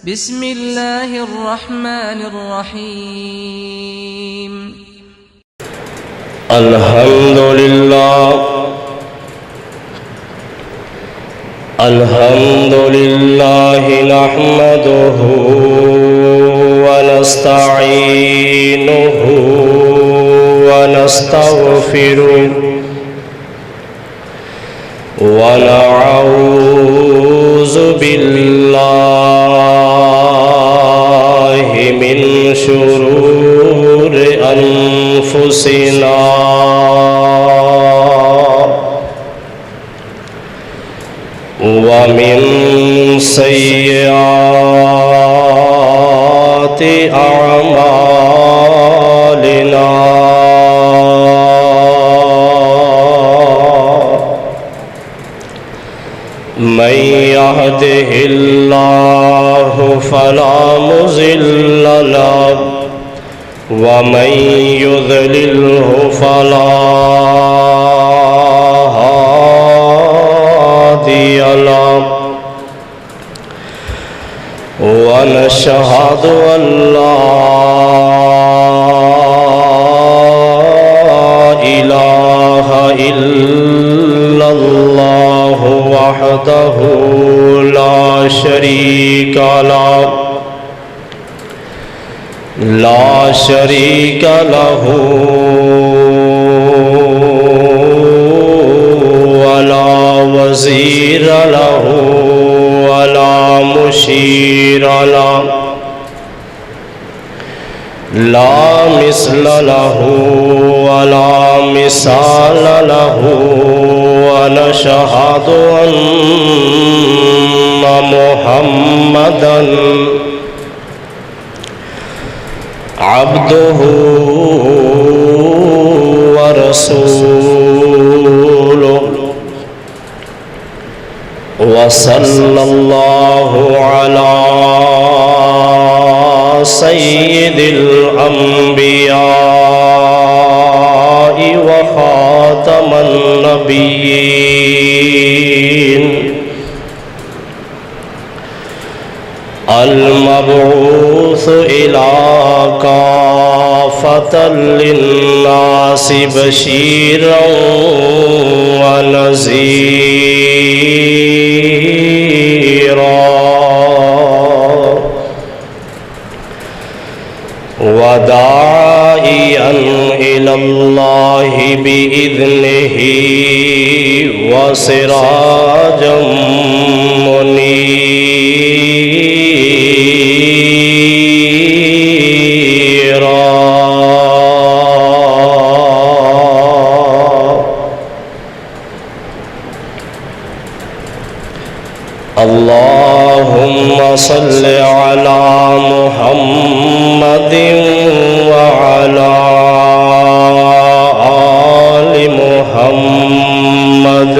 بسم الله الرحمن الرحيم. الحمد لله نحمده ونستعينه ونستغفره ونعوذ بالله من شرور أنفسنا ومن سيئات أعمالنا من يهده الله فلا مضل له ومن يضلله فلا هادي له ونشهد أن لا إله إلا الله وحده لا شريك له ولا وزير له ولا مشير له لا مثل له ولا مثال له ونشهد أن محمدًا عبده ورسوله وصلى الله على سيد الأنبياء وخاتم النبيين المبعوث إلى كافة للناس بشيرا ونذيرا وداعيا إلى الله بإذنه وسراجا منيرا. اللهم صل على محمد وعلى آل محمد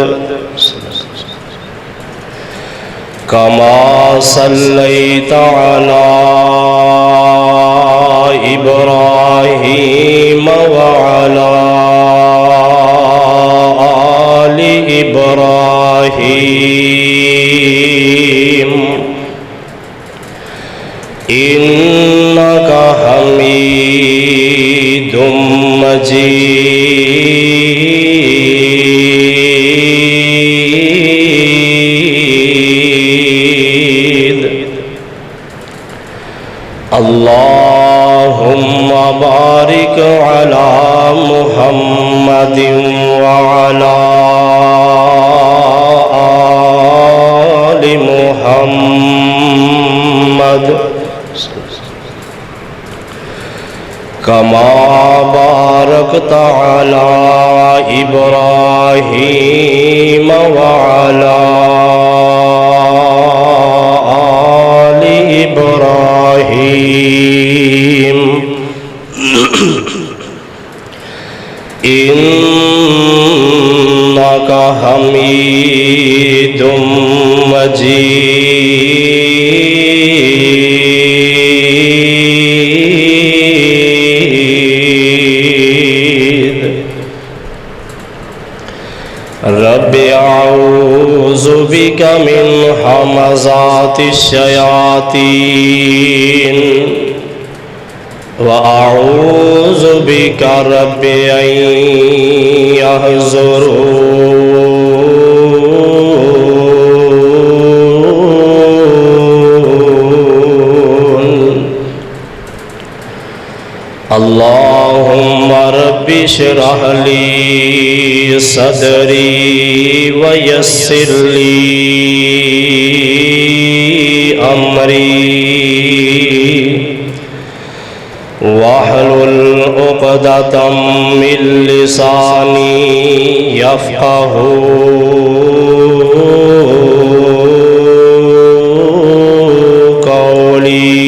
كما صليت على إبراهيم وعلى آل إبراهيم إنك حميد مجيد. اللهم بارك على محمد وعلى آل محمد كما باركت على إبراهيم وعلى آل إبراهيم إنك حميد مجيد. رب أعوذ بك من همزات الشياطين وأعوذ بك رب أن يحضرون اللهم رب اشرح لي صدري ويسر لي أمري واحلل عقدة من لساني يفقهوا قولي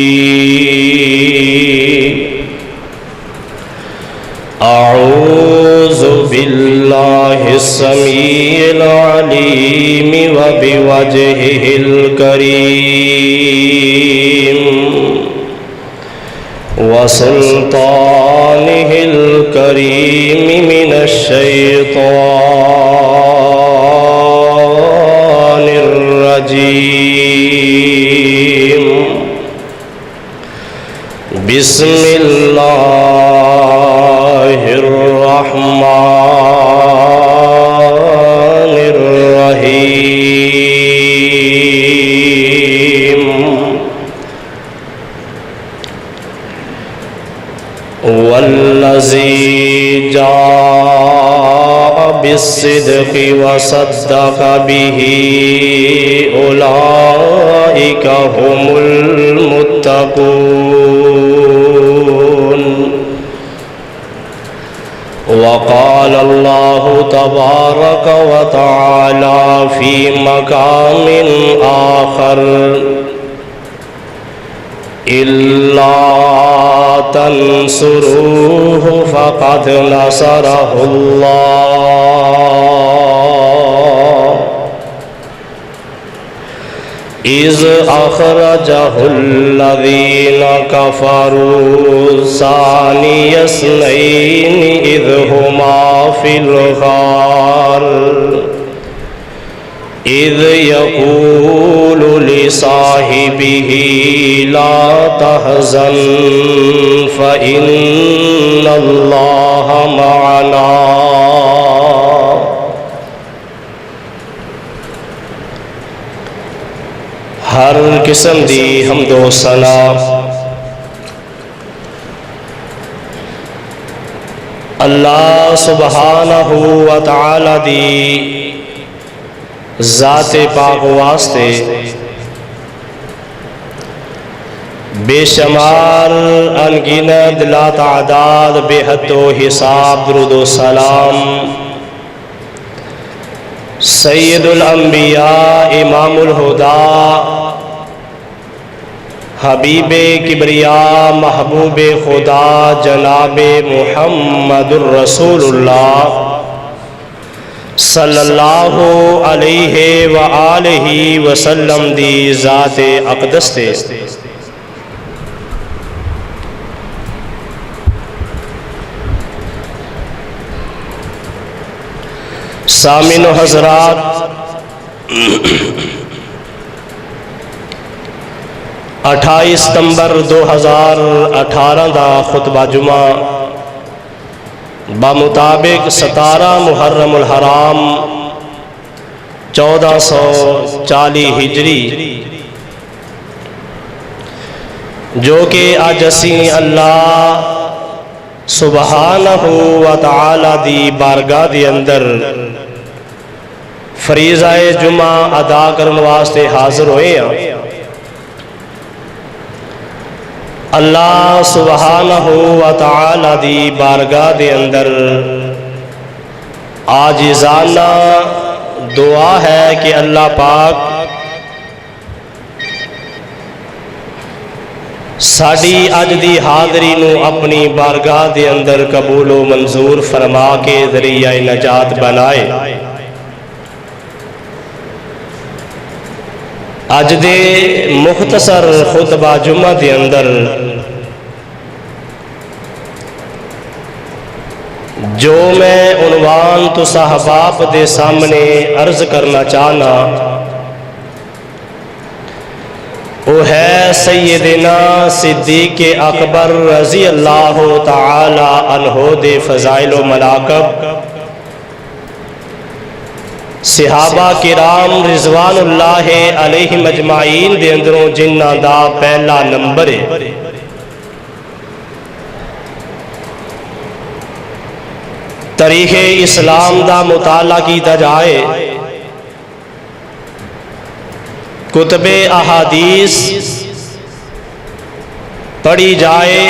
أعوذ بالله السميع العليم وبوجهه الكريم وسلطانه الكريم من الشيطان الرجيم بسم الله الرحمن الرحيم والذي جاء بالصدق وصدق به أولئك هم المتقون وقال الله تبارك وتعالى في مقام آخر إلا تنصروه فقد نصره الله إذ أخرجه الذين كفروا ثاني اثنين إذ هما في الغار إذ يقول لصاحبه لا تحزن فإن الله معنا ہر قسم دی حمد و ثنا اللہ سبحانہ و تعالی دی ذات پاک واسطے بے شمار انگنت لا تعداد بے حد و حساب درود و سلام سید الانبیاء امام الہدا حبیب کبریا محبوب خدا جناب محمد الرسول اللہ صلی اللہ علیہ وآلہ وسلم دی ذات اقدس تے سامعین و حضرات، 28 ستمبر 2018 دا خطبہ جمعہ بمطابق 17 محرم الحرام 1440 ہجری، جو کہ آج اسی اللہ سبحانہ و تعالی دی بارگاہ دی اندر فریضہ جمعہ ادا کرنے واسطے حاضر ہوئے ہیں۔ اللہ سبحانہ و تعالی دی بارگاہ دے اندر عاجزانہ دعا ہے کہ اللہ پاک ساڈی اج دی حاضری نو اپنی بارگاہ دے اندر قبول و منظور فرما کے ذریعہ نجات بنائے۔ اج دے مختصر خطبہ جمعہ دے اندر جو میں عنوان تو صحاباب دے سامنے عرض کرنا چاہنا وہ ہے سیدنا صدیق اکبر رضی اللہ تعالی عنہ دے فضائل و مناقب، صحابہ کرام رضوان اللہ علیہم اجمعین دے اندروں جنہ دا پہلا نمبر ہے۔ تاریخ اسلام دا مطالعہ کیتا جائے، کتب احادیث پڑھی جائے،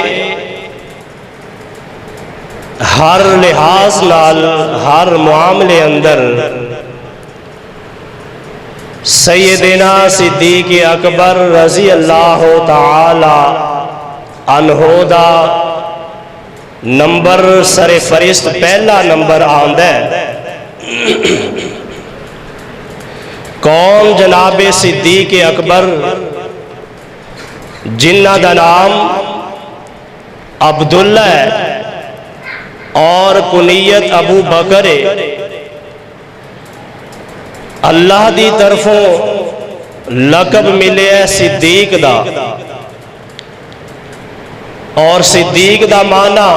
ہر لحاظ نال ہر معاملے اندر سیدنا صدیق اکبر رضی اللہ تعالی عنہ دا نمبر سر فرست پہلا نمبر آندا ہے۔ کون جناب صدیق اکبر جنہ دا نام عبداللہ ہے اور کنیت ابو بکر ہے، اللہ دی طرفوں لقب ملے ہے صدیق دا، اور صدیق دا معنی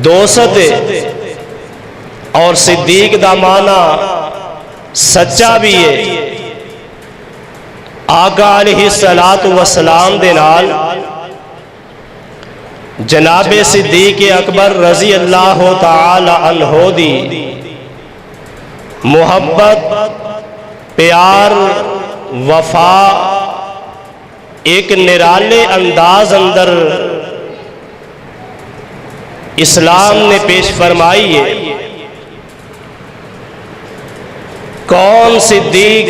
دوست ہے اور صدیق دا معنی سچا بھی ہے۔ آقا علیہ السلام دے نال جناب صدیق اکبر رضی اللہ تعالی عنہ دی محبت، پیار، وفا ایک نرالے انداز اندر اسلام نے پیش فرمائی ہے۔ کون صدیق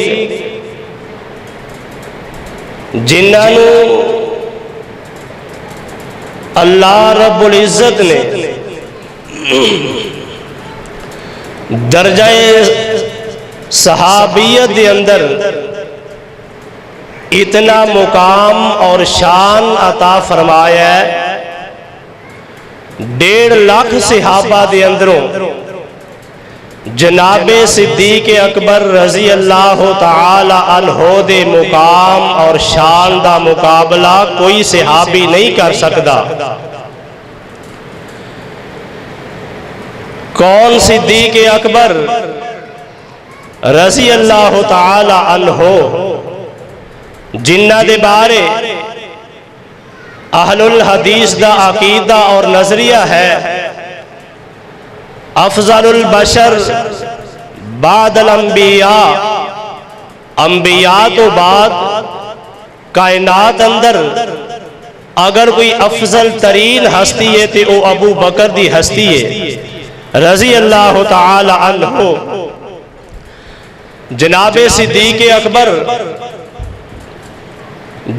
جنہاں نو اللہ رب العزت نے درجہ صحابیت دے اندر اتنا مقام اور شان عطا فرمایا ہے، 1.5 لاکھ صحابہ دے اندروں جناب صدیق اکبر رضی اللہ تعالی عنہ دے مقام اور شان دا مقابلہ کوئی صحابی نہیں کر سکتا۔ کون صدیق اکبر رضی اللہ تعالی عنہ جنہ دے بارے اہل الحدیث دا عقیدہ اور نظریہ ہے افضل البشر بعد الانبیاء، انبیاء تو بعد کائنات اندر اگر کوئی افضل ترین ہستی ہے تو وہ ابو بکر دی ہستی ہے رضی اللہ تعالی عنہ۔ جناب صدیق اکبر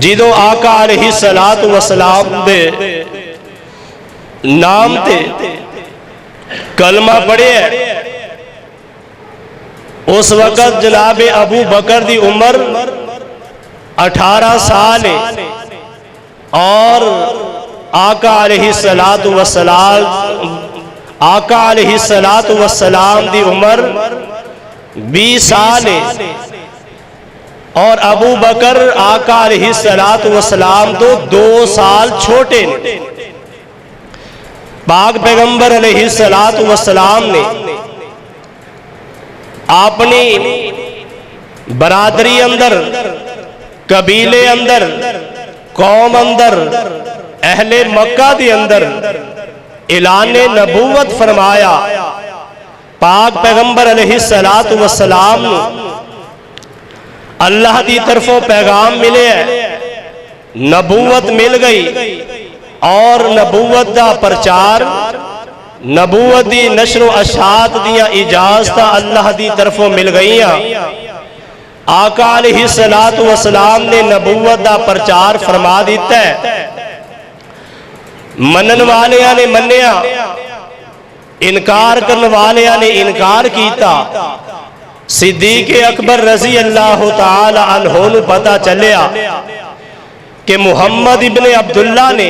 جدو آقا علیہ السلام دے نام تے کلمہ پڑھے ہے، اس وقت جناب ابو بکر دی عمر 18 سال ہے اور آقا علیہ السلام دی عمر 20 سال ہے، اور ابو بکر آقا علیہ السلام تو 2 سال چھوٹے نے۔ پاک پیغمبر علیہ السلام نے اپنی برادری اندر، قبیلے اندر، قوم اندر، اہل مکہ دی اندر اعلان نبوت فرمایا۔ پاک پیغمبر علیہ السلام نے اللہ دی طرفوں پیغام ملے ہے، نبوت مل گئی، اور نبوت دا پرچار، نبوت دی نشر و اشاعت دیا اجازت اللہ دی طرفوں مل گئیاں۔ آقا علیہ السلام نے نبوت دا پرچار فرما دیتا ہے، منن والیاں نے منیا، انکار کرنے والیاں نے انکار کیتا۔ صدیق اکبر رضی اللہ تعالی عنہ نو پتا چلیا کہ محمد ابن عبداللہ نے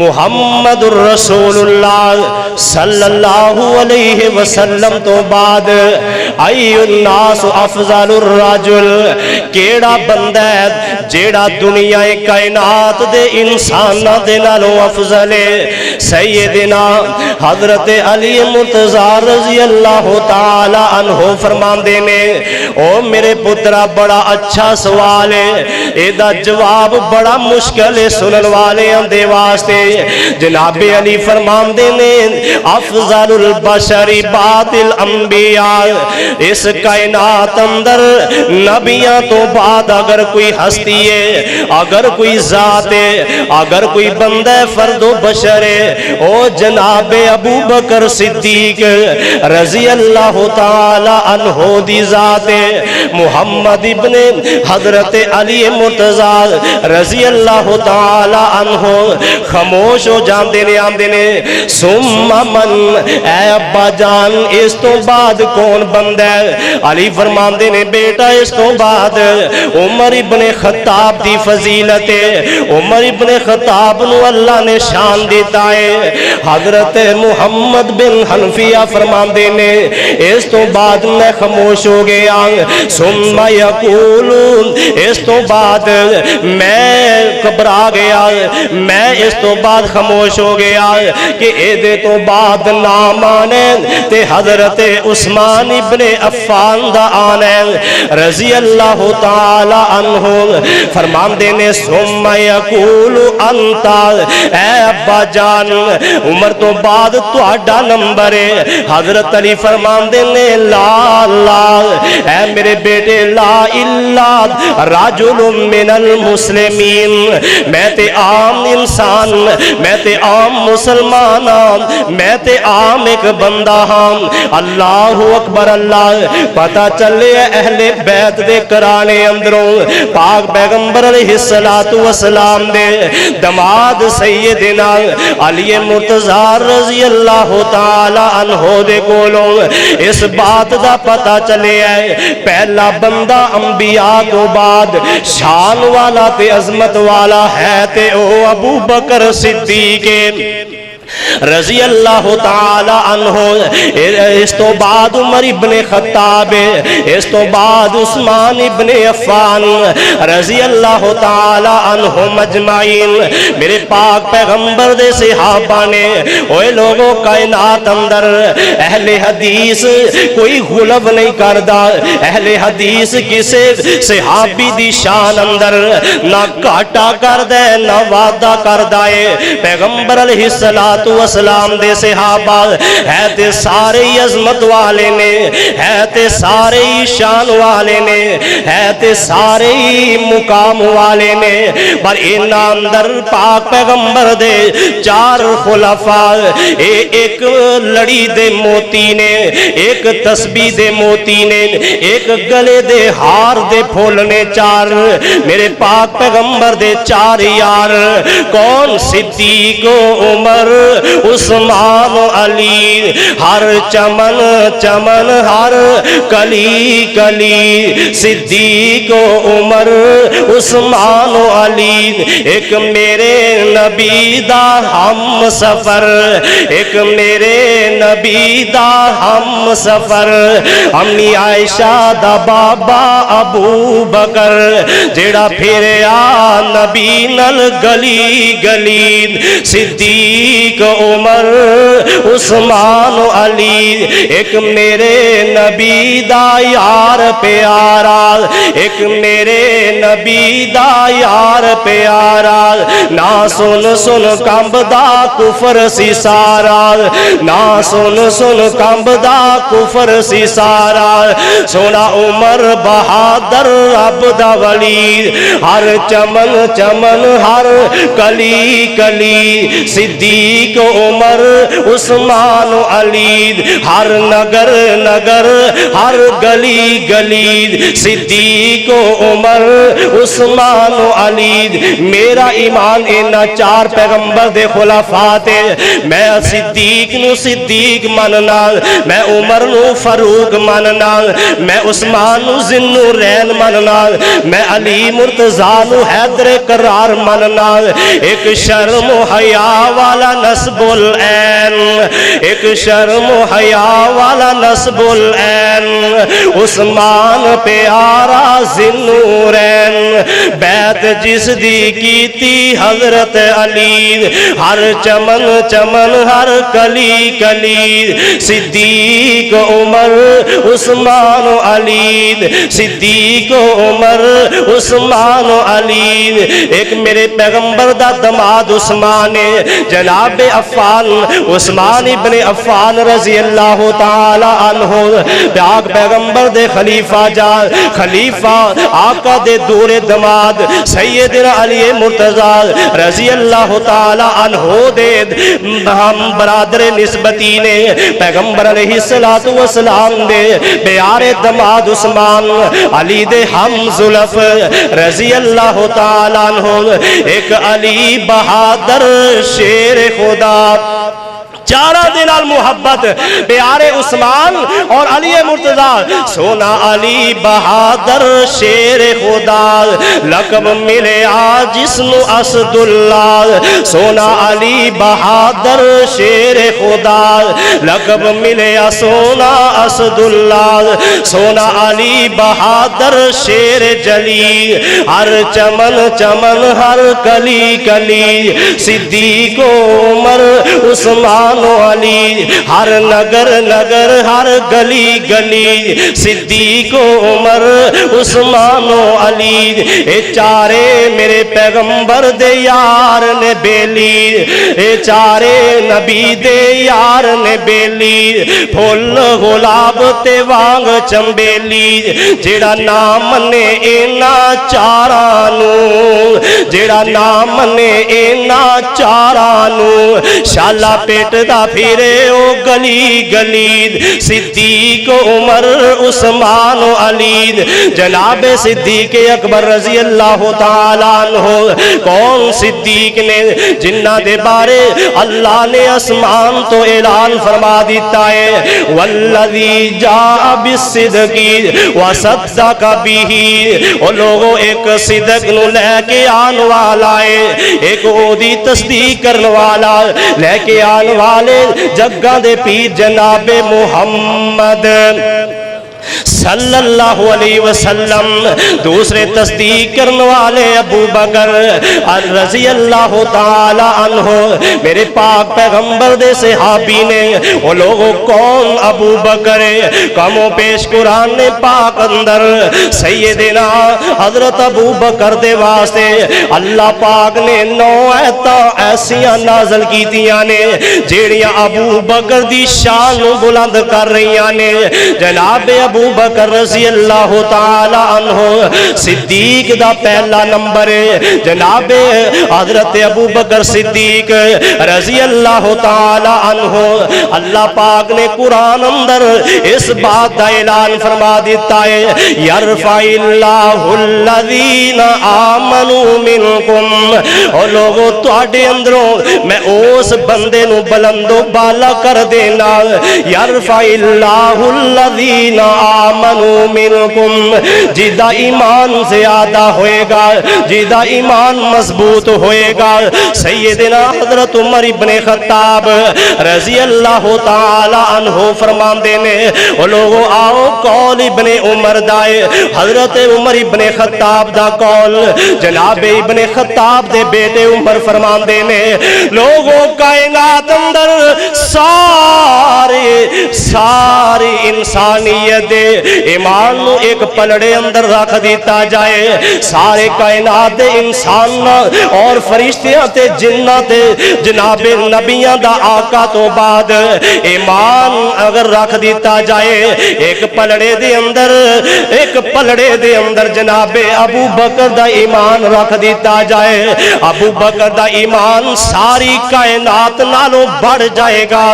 محمد الرسول اللہ صلی اللہ علیہ وسلم تو بعد ای الناس افضل الرجل کیڑا بندہ ہے جیڑا دنیا کائنات دے انسان دے نالوں افضل ہے؟ سیدنا حضرت علی مرتضی رضی اللہ تعالی عنہ فرماندے نے او میرے پترا بڑا اچھا سوال ہے، ایدہ جواب بڑا مشکل ہے سنن والے اندے واسطے۔ جناب علی فرماندے نے افضل البشر بعد الانبیاء، اس کائنات اندر نبیاں تو بعد اگر کوئی ہستی ہے، اگر کوئی ذات ہے، اگر کوئی بندہ فرد و بشر ہے، او جناب ابو بکر صدیق رضی اللہ تعالی عنہ دی ذات ہے۔ محمد ابن حضرت علی مرتضی رضی اللہ تعالی عنہ خاموش ہو جاندے نے آندے نے ثم من، اے ابا جان اس تو بعد کون بندہ ہے؟ علی فرماندے نے بیٹا اس تو بعد عمر ابن خطاب دی فضیلت ہے، عمر ابن خطاب نو اللہ نے شان دیتا ہے۔ حضرت محمد بن حنفیہ فرماندے نے اس تو بعد میں خاموش ہو گیا ثم یقول، اس تو بعد میں گھبرا گیا، میں اس تو بعد خاموش ہو گیا کہ ایدے تو بعد نام آنے تے حضرت عثمان ابن عفان دا آنے رضی اللہ تعالی عنہ فرماندے نے ثم یقول انتا، اے ابا جان عمر تو بعد تو اڈا نمبر ہے۔ حضرت علی فرماندے نے لا لا، اے میرے بیٹے لا الا رجل من المسلمین، میں تے عام انسان، میں تے عام مسلمان، میں تے عام ایک بندہ ہاں۔ اللہ اکبر اللہ، پتہ چلے اہل بیت دے کرانے اندروں پاک پیغمبر علیہ السلام دے دماد سیدنا علی مرتضی رضی اللہ تعالی عنہ دے کولوں اس بات دا پتہ چلے ہے پہلا بندہ انبیاء تو بعد شان والا تے عظمت والا ہے تے او ابو بکر صدیق رضی اللہ تعالی عنہ، اس تو بعد عمر ابن خطاب، اس تو بعد عثمان ابن عفان رضی اللہ تعالی عنہ مجمعین۔ میرے پاک پیغمبر دے صحابہ نے اوے لوگوں کائنات اندر اہل حدیث کوئی غلب نہیں کردا، اہل حدیث کسے صحابی دی شان اندر نہ کاٹا کردے نہ وعدہ کردائے۔ پیغمبر علیہ السلام دے صحابہ ہے تے سارے عظمت والے نے، ہے تے سارے شان والے نے، ہے تے سارے مقام والے نے، پر ان اندر پاک پیغمبر دے چار خلفاء، ایک لڑی دے موتی نے، ایک تسبیح دے موتی نے، ایک گلے دے ہار دے پھول نے، چار میرے پاک پیغمبر دے چار یار کون؟ صدیق عمر عثمان علی، ہر چمن چمن ہر کلی کلی صدیق عمر عثمان علی۔ ایک میرے نبی دا ہم سفر، ایک میرے نبی دا ہم سفر، امی عائشہ دا بابا ابو بکر جیڑا پھریا نبی نل گلی گلی صدیق عمر عثمان علی۔ ایک میرے نبی دا یار پیارا، ایک میرے نبی دا یار پیارا، نہ سن سن کمب دا کفر سی سارا، نہ سن سن کمب دا کفر سی سارا، سونا عمر بہادر رب دا ولی، ہر چمن چمن ہر کلی کلی صدیق عمر عثمان علی، ہر نگر نگر ہر گلی گلی صدیق صدیق و عمر عثمان و علی میرا ایمان اینا چار پیغمبر دے خلافات میں صدیق نو صدیق مننا میں عمر نو فاروق مننا میں عثمان نو ذوالنورین مننا میں علی مرتضیٰ نو حیدر کرار مننا ایک شرم و حیا والا نسب العین ایک شرم و حیا والا نسب العین عثمان پیارا ذوالنورین بیعت جس دی کیتی حضرت علی ہر چمن چمن ہر کلی کلی صدیق عمر عثمان و علی صدیق عمر عثمان و علی ایک میرے پیغمبر دا دماد عثمان جناب عفان عثمان ابن عفان رضی اللہ تعالی عنہ پاک پیغمبر دے خلیفہ جان خلیفہ آقا دے دور دماد سیدنا علی مرتضیٰ رضی اللہ تعالی عنہ دے ہم برادر نسبتی نے پیغمبر علیہ السلام دے پیار دماد عثمان علی دے ہم زلف رضی اللہ تعالی عنہ ایک علی بہادر شیر خدا چارہ دنال محبت پیارے عثمان اور علی مرتضیٰ سونا علی بہادر شیر خدا لقب ملے جسم اسد اللہ سونا علی بہادر شیر خدا لقب ملے سونا اسد اللہ سونا علی بہادر شیر جلی ہر چمن چمن ہر کلی کلی صدیق عمر عثمان علی ہر نگر نگر ہر گلی گلی صدیق عمر عثمان علی اے چارے میرے پیغمبر دے یار نے بیلی اے چارے نبی دے یار نے بیلی پھول گلاب تے وانگ چمبیلی جیڑا نام نے اینا چارانو جیڑا نام نے اینا چارانو شالا پیٹ دا پھرے او گلی گلی صدیق عمر عثمان و علی جناب صدیق اکبر رضی اللہ تعالیٰ عنہ کون صدیق نے جنہ دے بارے اللہ نے اسمان تو اعلان فرما دیتا ہے والذی جاء بالصدق وصدق به او لوگوں ایک صدق نو لے کے آن والا ہے ایک او دی تصدیق کرنے والا لے کے آن والے جگہ دے پیر جناب محمد صلی اللہ علیہ وسلم دوسرے تصدیق کرنے والے ابو بکر رضی اللہ تعالی عنہ میرے پاک پیغمبر دے صحابی نے وہ لوگوں کون ابو بکر کم و پیش قرآن پاک اندر سیدنا حضرت ابو بکر دے واسطے اللہ پاک نے 9 آیتاں ایسیاں نازل کی دیاں نے جیڑیاں ابو بکر دی شان بلند کر رہیاں نے جناب ابو بکر رضی اللہ تعالی عنہ صدیق دا پہلا نمبر ہے جناب حضرت ابو بکر صدیق رضی اللہ تعالی عنہ اللہ پاک نے قرآن اندر اس بات دا اعلان فرما دیتا ہے یرفع اللہ الذین آمنوا منکم اور لوگوں تواڈے اندروں میں اس بندے نو بلند و بالا کر دینا یرفع اللہ الذین آمنوا منکم جیدہ ایمان زیادہ ہوئے گا جیدہ ایمان مضبوط ہوئے گا سیدنا حضرت عمر ابن خطاب رضی اللہ تعالی عنہ فرمان دینے وہ لوگوں آؤ قول ابن عمر دائے حضرت عمر ابن خطاب دا قول جناب ابن خطاب دے بیٹے عمر فرمان دینے لوگوں کائنات اندر ساری انسانیت دے ایمان نو ایک پلڑے اندر رکھ دیتا جائے سارے کائنات دے انسان اور فرشتیاں تے جنہ تے جناب نبیاں دا آقا تو بعد ایمان اگر رکھ دیتا جائے ایک پلڑے دے اندر جناب ابو بکر دا ایمان رکھ دیتا جائے ابو بکر دا ایمان ساری کائنات نالوں بڑھ جائے گا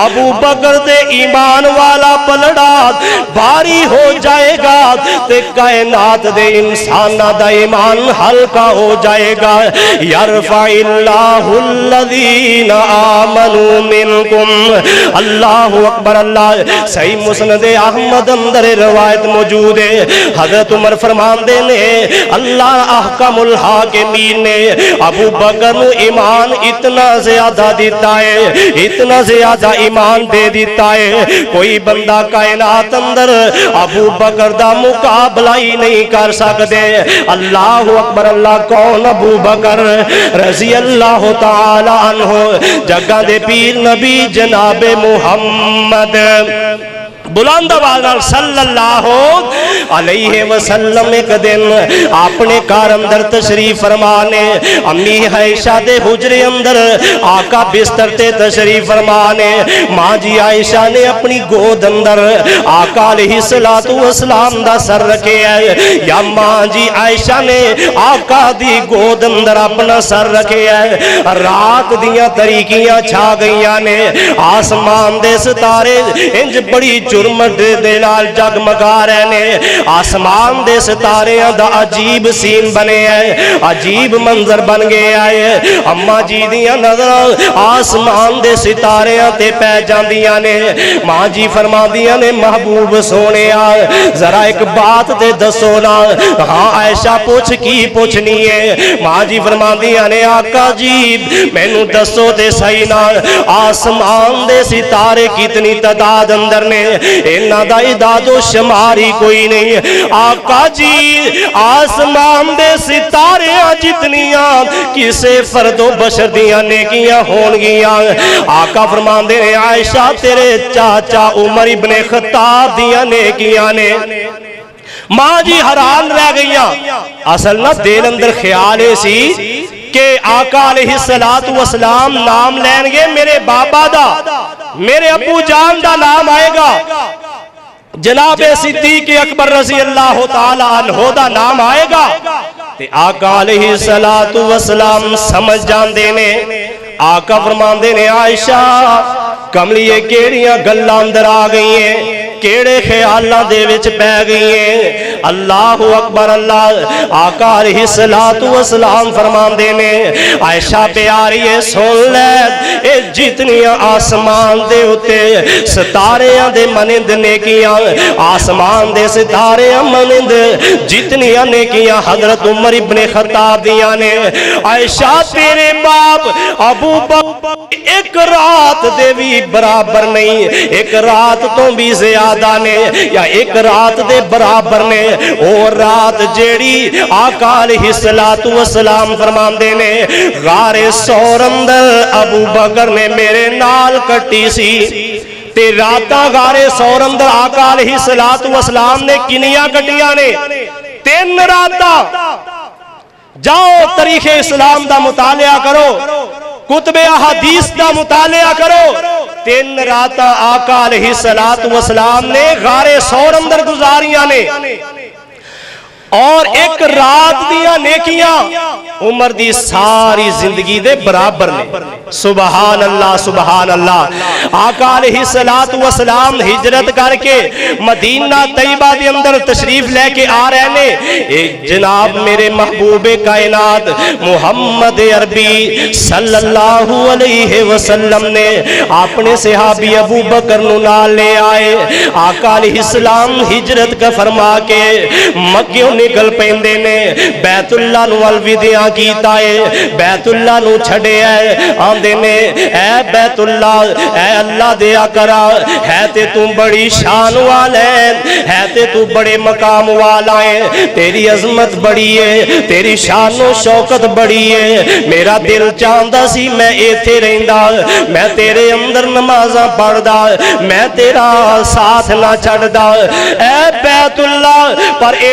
ابو بکر دے ایمان والا پلڑا باری بھاری ہو جائے گا تے کائنات دے انسانہ دا ایمان ہلکا ہو جائے گا یرفع اللہ الذین آمنوا منکم اللہ اکبر اللہ صحیح مسند احمد اندر روایت موجود ہے حضرت عمر فرماندے نے اللہ احکم الحاکمین نے ابو بکر نو ایمان اتنا زیادہ دیتا ہے اتنا زیادہ ایمان دے دیتا ہے کوئی بندہ کائنات اندر ابو بکر دا مقابلہ ہی نہیں کر سکتے اللہ اکبر اللہ کون ابو بکر رضی اللہ تعالی عنہ جگہ دے پیر نبی جناب محمد بلند آواز صلی اللہ علیہ وسلم ایک دن اپنے کار اندر تشریف فرمانے امی عائشہ دے حجرے اندر آقا بستر تے تشریف فرمانے ماں جی عائشہ نے اپنی گود اندر آقا علیہ السلام دا سر رکھے ہے یا ماں جی عائشہ نے آقا دی گود اندر اپنا سر رکھے ہے رات دیاں طریقیاں چھا گئیاں نے آسمان دے ستارے انج بڑی جرمٹ دلال جگمگا رہنے آسمان دے ستاریاں دا عجیب سین بنے ہیں عجیب منظر بن گئے آئے اماں جی دیاں نظر آسمان دے ستاریاں تے پہ جاندیاں نے ماں جی فرما دیاں نے محبوب سونے آئے ذرا ایک بات تے دسو نا ہاں عائشہ پوچھ کی پوچھنی ہے ماں جی فرما دیاں نے آقا جی میں نو دسو تے صحیح نا آسمان دے ستارے کتنی تعداد اندر نے انہاں دا عداد و شماری کوئی نہیں آقا جی آسمان دے ستارے جتنیاں کسے فرد و بشر دیاں نیکیاں ہون گیاں آقا فرمان دے نے عائشہ تیرے چاچا عمر ابن خطاب دیاں نیکیاں نے ماں جی حیران رہ گئیاں اصل نہ دل اندر خیال ہے سی کہ آقا علیہ السلام نام لین گے میرے بابا دا میرے ابو جان دا نام آئے گا جناب صدیق اکبر رضی اللہ تعالی عنہ دا نام آئے گا تے آقا علیہ السلام سمجھ جان دینے آقا فرمان دینے عائشہ کملیے کیڑیاں گلاں اندر آ گئی ہیں کیڑے خیالاں دے وچ پہ گئی ہیں اللہ اکبر اللہ آقا علیہ السلام فرمان دینے عائشہ پیاری ہے سن لے اے جتنیاں آسمان دے ہوتے ستاریاں دے منند نیکیاں آسمان دے ستاریاں منند جتنیاں نیکیاں حضرت عمر ابن خطاب دیاں نے عائشہ تیرے باپ ابو بکر ایک رات دے بھی برابر نہیں ایک رات تو بھی زیادہ نے یا ایک رات دے برابر نے اور رات جیڑی آقا علیہ السلام فرمان دینے غار سور اندر ابو بکر نے میرے نال کٹی سی تے راتا غار سور اندر آقا علیہ السلام نے کنیاں کٹیاں نے 3 راتا جاؤ تاریخ اسلام دا مطالعہ کرو کتب احادیث دا مطالعہ کرو 3 راتا آقا علیہ السلام نے غار سور اندر گزاریاں نے اور ایک رات دیا نیکیاں عمر دی ساری زندگی دے برابر نے سبحان اللہ سبحان اللہ آقا علیہ السلام ہجرت کر کے مدینہ طیبہ دے اندر تشریف لے کے آ رہے نے ایک جناب میرے محبوب کائنات محمد عربی صلی اللہ علیہ وسلم نے اپنے صحابی ابو بکر نو نال لے آئے آقا علیہ السلام ہجرت کا فرما کے مکیوں نکل پیندے نے بیت اللہ نو الوداع کیتا ہے بیت اللہ نو چھڑے ہے آندے نے اے بیت اللہ اے اللہ دیا کرا ہے تے تو بڑی شان والا ہے تے تو بڑے مقام والا ہے تیری عظمت بڑی ہے تیری شان و شوکت بڑی ہے میرا دل چاہندا سی میں ایتھے رہندا میں تیرے اندر نمازاں پڑھدا میں تیرا ساتھ نہ چھڑدا اے بیت اللہ پر اے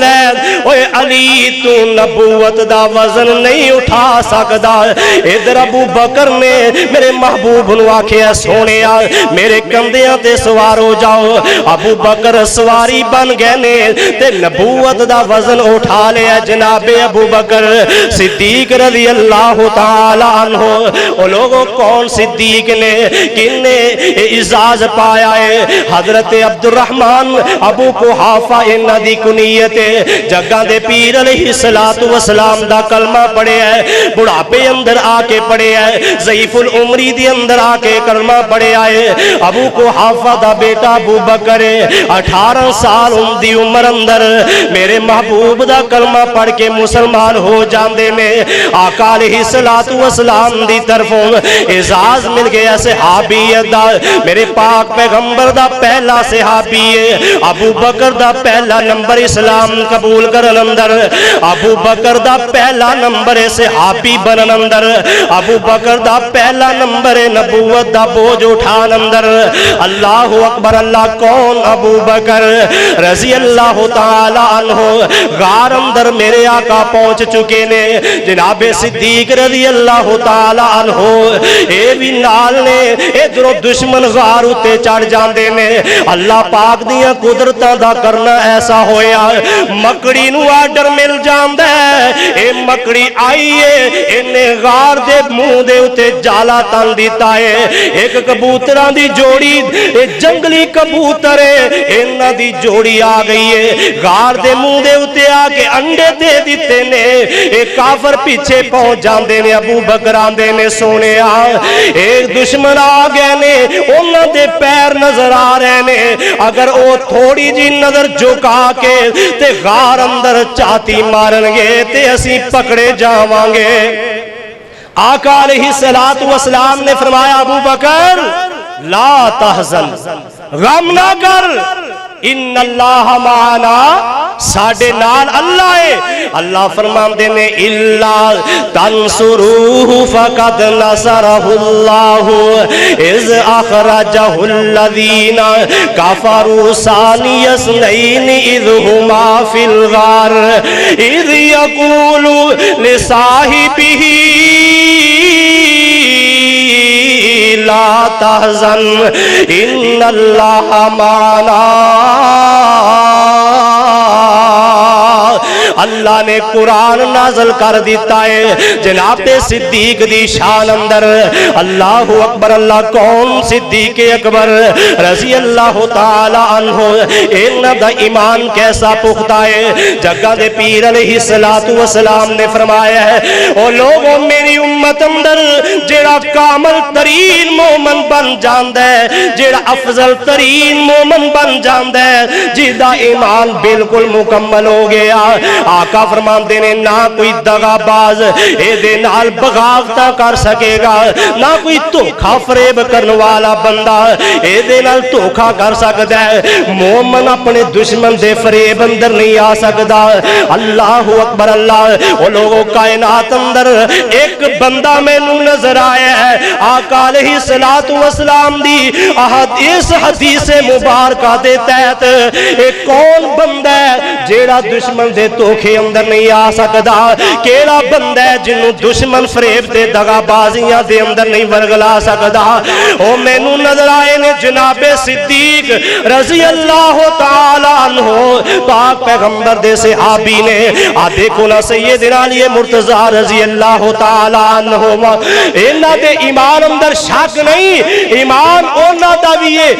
لے اوے علی تو نبوت دا وزن نہیں اٹھا سکدا. ادھر ابو بکر نے میرے محبوب نو آکھیا سونیا میرے کندھیاں تے سوار ہو جاؤ. ابو بکر سواری بن گئے نے تے نبوت دا وزن اٹھا لیا. جناب ابو بکر صدیق رضی اللہ تعالی عنہ. او لوگوں کون صدیق نے کن نے اعزاز پایا ہے؟ حضرت عبد الرحمن ابو قحافہ انہاں دی کنیت جگہ دے پیر علیہ الصلوۃ والسلام دا کلمہ پڑھیا ہے. بڑھاپے اندر آ کے پڑھیا ہے. ضعیف العمری دی اندر آ کے کلمہ پڑھیا ہے. ابو قحافہ دا بیٹا ابو بکر 18 سال دی عمر اندر میرے محبوب دا کلمہ پڑھ کے مسلمان ہو جاندے نے. آقا علیہ الصلوۃ والسلام دی طرفوں اعزاز مل گیا صحابیت دا. میرے پاک پیغمبر دا پہلا صحابی ہے ابو بکر دا پہلا نمبر اسلام قبول کرن اندر. ابو بکر دا پہلا نمبر صحابی بنن اندر. ابو بکر دا پہلا نمبر نبوت دا بوجھ اٹھان اندر. اللہ اکبر. اللہ کون؟ ابو بکر رضی اللہ تعالی عنہ. غار اندر میرے آقا پہنچ چکے نے. جناب صدیق رضی اللہ تعالی عنہ اے بھی نال نے. ادھروں دشمن غار اتے چڑھ جاندے نے. اللہ پاک دیاں قدرتاں دا کرنا ایسا ہویا مکڑی نو آرڈر مل جاندا ہے. اے مکڑی آئی ہے انہیں غار دے منہ دے اتے جالا تن دیتا ہے. ایک کبوتراں دی جوڑی جنگلی کبوتر ہے انہاں دی جوڑی آ گئی ہے. غار دے منہ دے اتے آ کے انڈے دے دیتے نے. اے کافر پیچھے پہنچ جاندے نے. ابو بکر آندے نے سونیا ایک دشمن آ گئے نے انہاں دے پیر نظر آ رہے نے. اگر او تھوڑی جی نظر جھکا کے تے غار اندر چاتی مارن گے تے اسی پکڑے جاواں گے. آقا علیہ الصلوۃ والسلام نے فرمایا ابو بکر لا تحزن غم نہ کر ان اللہ معنا ساڈے نال اللہ ہے. اللہ فرماندے نے الا تنصروہ فقد نصرہ اللہ اذ اخرجہ الذین کفروا ثانی اثنین اذ ہما فی الغار اذ یقول لصاحبہ لا تحزن ان اللہ معنا. اللہ نے قرآن نازل کر دیتا ہے جناب صدیق دی شان اندر. اللہ اکبر. اللہ کون؟ صدیق اکبر رضی اللہ تعالی عنہ. انہاں دا ایمان کیسا پختہ ہے. جگہ دے پیر علیہ الصلوۃ والسلام نے فرمایا ہے او لوگوں میری امت اندر جیڑا کامل ترین مومن بن جاندا ہے جیڑا افضل ترین مومن بن جاندا ہے جیدا ایمان بالکل مکمل ہو گیا. آقا فرماندے نے نہ کوئی دغا باز اے دے نال بغاوتاں کر سکے گا نہ کوئی دھوکا فریب کرنے والا بندہ اے دے نال دھوکا کر سکدا ہے. مومن اپنے دشمن دے فریب اندر نہیں آ سکدا. اللہ اکبر. اللہ او لوگوں کائنات اندر ایک بندہ مینوں نظر آیا ہے آقا علیہ الصلوۃ والسلام دی اس حدیث مبارکہ دے تحت ایک کون بندہ ہے جیڑا دشمن دے دھوکے اندر نہیں آ سکدا. کیڑا بندہ ہے جنوں دشمن فریب تے دغا بازیاں دے اندر نہیں ورگلا سکدا. او مینوں نظر آئے نے جناب صدیق رضی اللہ تعالی عنہ پاک پیغمبر دے صحابی نے. آ دیکھو نا سیدنا علی مرتضی رضی اللہ تعالی عنہ انہاں دے ایمان اندر شک نہیں ایمان انہاں دا بھی ہے.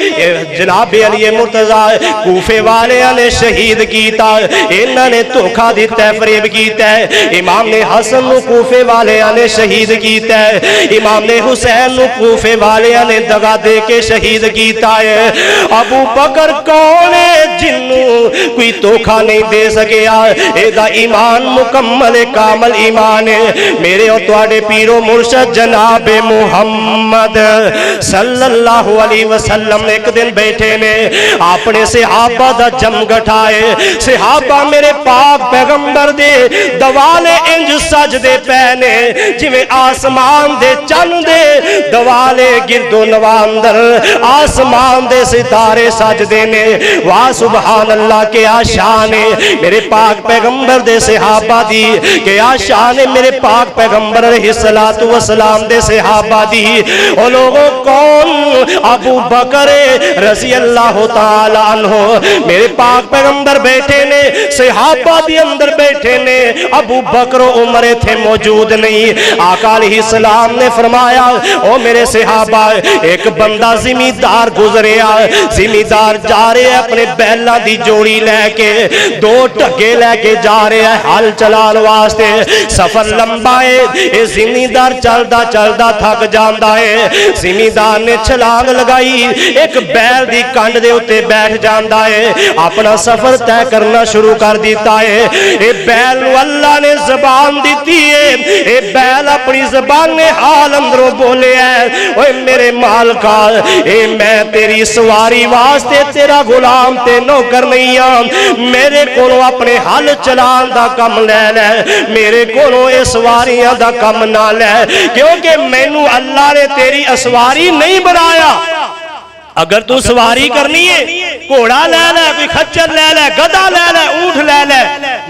جناب علی مرتضی کوفے والیاں نے شہید کیتا انہاں نے دھوکا دیتا ہے فریب کیتا ہے. امام نے حسن نو کوفے والیاں نے شہید کیتا ہے. امام نے حسین نو کوفے والیاں نے دغا دے کے شہید کیتا ہے. ابو بکر کون ہے جنوں کوئی دھوکا نہیں دے سکیا. اے دا ایمان مکمل کامل ایمان ہے. میرے اور تواڈے پیرو مرشد جناب محمد صلی اللہ علیہ وسلم نے ایک دن بیٹھے نے اپنے صحابہ دا جم گٹھائے. صحابہ میرے پاک پیغمبر دے دوالے انج سجدے پینے جویں آسمان دے چند دے دوالے گرد و نواندر آسمان دے ستارے سجدے نے واہ سبحان اللہ کیا شان ہے میرے پاک پیغمبر دے صحابہ دی کیا شان ہے میرے پاک پیغمبر علیہ السلام دے صحابہ دی او لوگوں کون ابو بکر رضی اللہ تعالی عنہ میرے پاک پیغمبر بیٹھے نے صحابہ دی اندر بیٹھے نے ابو بکر و عمر تھے موجود نہیں آقا علیہ السلام نے فرمایا او میرے صحابہ ایک بندہ زمیندار گزریا زمیندار جا رہے اپنے بیلاں دی جوڑی لے کے دو ٹھگے لے کے جا رہے ہیں حل چلان واسطے سفر لمبا ہے اے زمیندار چلدا چلدا تھک جاندا ہے زمیندار نے چھلانگ لگائی ایک بیل دی کنڈ دے اوتے بیٹھ جاندا ہے اپنا سفر طے کرنا شروع کر دیتا ہے اے بیل نو اللہ نے زبان دیتی ہے اے بیل اپنی زبان نے حال اندروں بولے ہے اوے میرے مالکا اے میں تیری سواری واسطے تیرا غلام تے نوکر نہیں ہاں میرے کولوں اپنے حل چلان دا کم لے لے میرے کولوں اے سواریاں دا کم نہ لے کیونکہ مینوں اللہ نے تیری اسواری نہیں بنایا اگر تو سواری کرنی ہے گھوڑا لے لے کوئی خچر لے لے گدھا لے لے اونٹ لے لے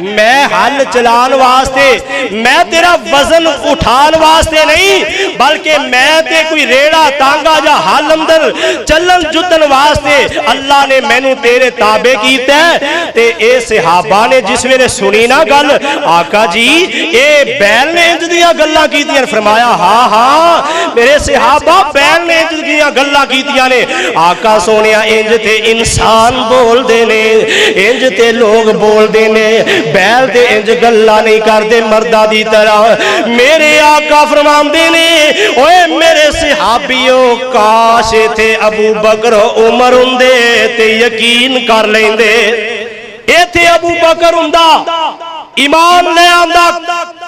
میں حل چلان واسطے میں تیرا وزن اٹھان واسطے نہیں بلکہ میں تے کوئی ریڑا تانگا جا حل اندر چلن جتن واسطے اللہ نے مینوں تیرے تابع کیتا ہے تے اے صحابہ نے جس ویلے سنی نا گل آقا جی اے بیل نے انج دیاں گلاں کیتیاں فرمایا ہاں ہاں میرے صحابہ بیل نے انج دیاں گلاں کیتیاں نے آقا سونیا انج تے انسان بول دینے انج تے لوگ بول دینے بیل تے انج گلا نہیں کر دے مردہ دی طرح میرے آقا فرمان دینے اوے میرے صحابیوں کاش تھے ابو بکر عمر اندے تے یقین کر لیں دے اے تھے ابو بکر اندہ ایمان لے آندہ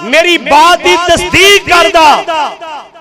میری بات دی تصدیق کردہ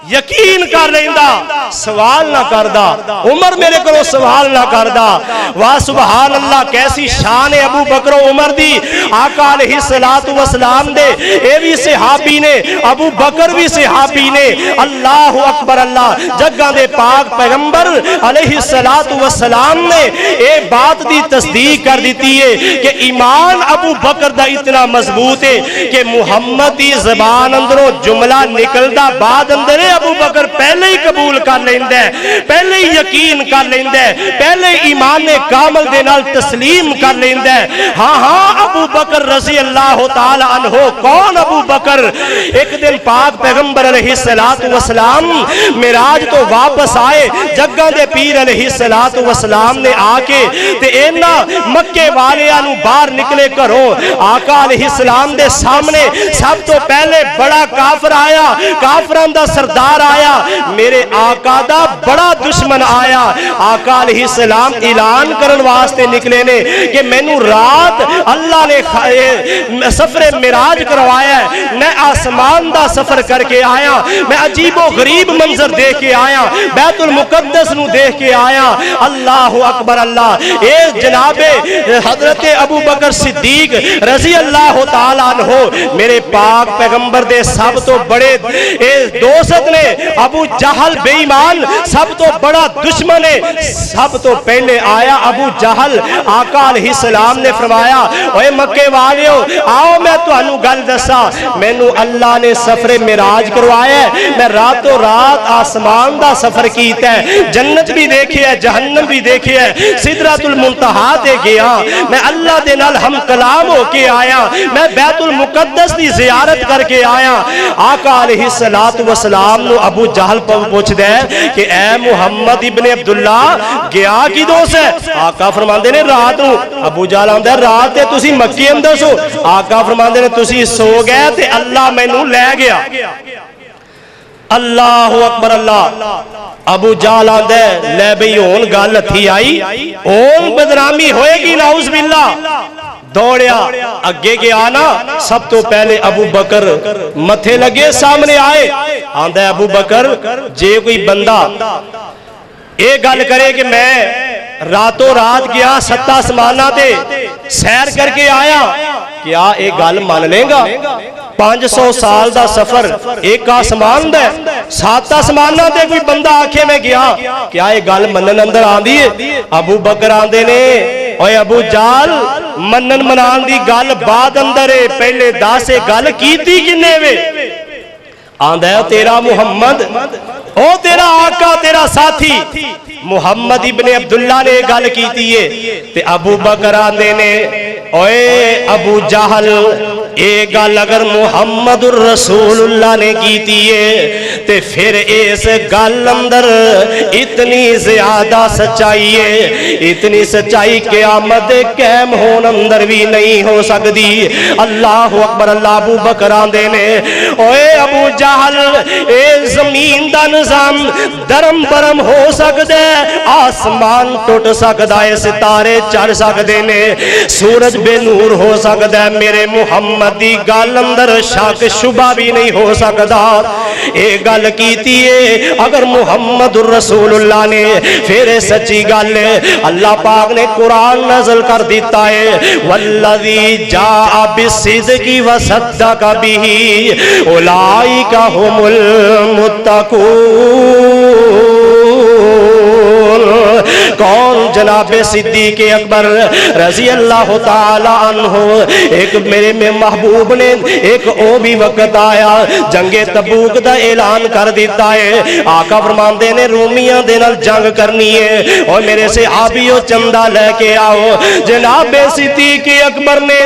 یقین کر لیندہ سوال نہ کردہ عمر میرے کو سوال نہ کردہ واہ سبحان اللہ کیسی شان ابو بکر و عمر دی آقا علیہ السلام دے اے بھی صحابی نے ابو بکر بھی صحابی نے اللہ اکبر اللہ جگہ دے پاک پیغمبر علیہ السلام نے اے بات دی تصدیق کر دیتی ہے کہ ایمان ابو بکر دا اتنا مضبوط ہے کہ محمد دی زبان اندروں جملہ نکلدا بعد اندر ابو بکر پہلے ہی قبول کر لیندے پہلے ہی یقین کر لیندے پہلے ایمان کامل دے نال تسلیم کر لیندے ہاں ہاں ابو بکر رضی اللہ تعالی عنہ کون ابو بکر ایک دن پاک پیغمبر علیہ السلام معراج تو واپس آئے جگہ دے پیر علیہ السلام نے آ کے تے اینا مکے والیاں نو باہر نکلے کرو آقا علیہ السلام دے سامنے سب تو پہلے بڑا کافر آیا کافران دا سردار آیا میرے آقا دا بڑا دشمن آیا آقا علیہ السلام اعلان کرن واسطے نکلے نے کہ مینوں رات اللہ نے سفر معراج کروایا ہے میں آسمان دا سفر کر کے آیا میں عجیب و غریب منظر دیکھ کے آیا بیت المقدس نو دیکھ کے آیا اللہ اکبر اللہ اے جناب حضرت ابو بکر صدیق رضی اللہ تعالیٰ عنہ میرے پاک پیغمبر دے سب تو بڑے دوست نے ابو جہل بے ایمان سب تو بڑا دشمن ہے سب تو پہلے آیا ابو جہل آقا علیہ السلام نے فرمایا اوے مکے والیو آؤ میں تو انو گل دسا مینوں اللہ نے سفر معراج کروایا ہے میں راتوں رات آسمان دا سفر کیتا ہے جنت بھی دیکھی ہے جہنم بھی دیکھی ہے سدرۃ المنتہا تے گیا میں اللہ دے نال ہم کلام ہو کے آیا میں بیت المقدس دی زیارت کر کے آیا آقا علیہ السلام نو ابو جہل پوچھ دے کہ اے محمد ابن عبداللہ گیا کی دوست ہے آقا فرماندے نے رات نو ابو جہل آندہ رات تے تسی مکی اندر سو آقا فرماندے نے تسی سو گئے تے اللہ مینوں لے گیا اللہ اکبر اللہ ابو جہل آندہ لے بھئی ہون گل تھی آئی ہون بدنامی ہوئے گی نعوذ باللہ دوڑیا اگے کے آنا سب تو پہلے ابو بکر متھے لگے سامنے آئے آندہ ابو بکر جے کوئی بندہ ایک گل کرے کہ میں راتوں رات گیا 7 آسمانہ تے سیر کر کے آیا کیا یہ گل مان لے گا 500 سال دا سفر ایک آسمان دا 7 آسماناں تے کوئی بندہ آکھے میں گیا کیا یہ گل منن اندر آندی ہے؟ ابو بکر آندے نے اوے ابو جال منن منان دی گل بعد اندر ہے پہلے دس گل کیتی کنے وے آندا ہے تیرا محمد او تیرا آقا تیرا ساتھی محمد ابن عبداللہ نے گل کیتی ہے تے ابو بکر آندے نے اوے ابو جہل اے گل اگر محمد الرسول اللہ نے کیتی ہے تے پھر اس گل اندر اتنی زیادہ سچائی ہے اتنی سچائی قیامت قائم ہون اندر بھی نہیں ہو سکتی اللہ اکبر اللہ ابو بکر آندے نے اوے ابو جہل اے زمین دا نظام درم برم ہو سکتا ہے آسمان ٹوٹ سکتا ہے ستارے چڑھ سکتے نے سورج بے نور ہو سکتا ہے میرے محمد دی گل اندر شک شبہ بھی نہیں ہو سکتا اے گل کیتی ہے اگر محمد الرسول اللہ نے پھر سچی گل اللہ پاک نے قرآن نازل کر دیتا ہے والذی جاء بالصدق وصدق به اولئک هم المتقون کون جناب صدیق اکبر رضی اللہ تعالی عنہ ایک میرے میں محبوب نے ایک او بھی وقت آیا جنگ تبوک دا اعلان کر دیتا ہے آقا فرماندے نے رومیاں دے نال جنگ کرنی ہے اور میرے صحابیوں چندہ لے کے آؤ جناب صدیق اکبر نے